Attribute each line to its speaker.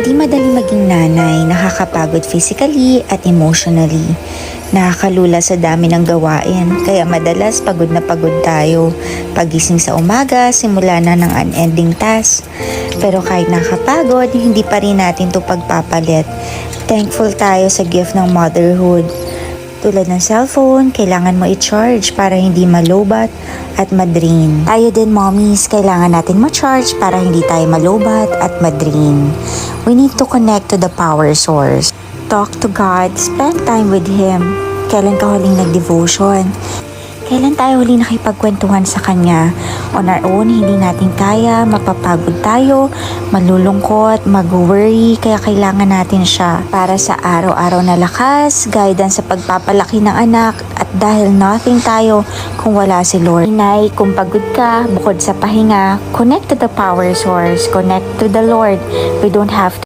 Speaker 1: Hindi madali maging nanay, nakakapagod physically at emotionally. Nakakalula sa dami ng gawain, kaya madalas pagod na pagod tayo. Pagising sa umaga, simula na ng unending task. Pero kahit nakapagod, hindi pa rin natin to pagpapalit. Thankful tayo sa gift ng motherhood. Tulad ng cellphone, kailangan mo i-charge para hindi malobat at madrain. Tayo din mommies, kailangan natin ma-charge para hindi tayo malobat at madrain. We need to connect to the power source. Talk to God, spend time with Him. Kailan ka huling nag-devotion? Kailan tayo huli nakipagkwentuhan sa Kanya? On our own, hindi natin kaya, mapapagod tayo, malulungkot, mag-worry, kaya kailangan natin siya para sa araw-araw na lakas, guidance sa pagpapalaki ng anak, at dahil nothing tayo kung wala si Lord. Inay, kung pagod ka, bukod sa pahinga, connect to the power source, connect to the Lord. We don't have to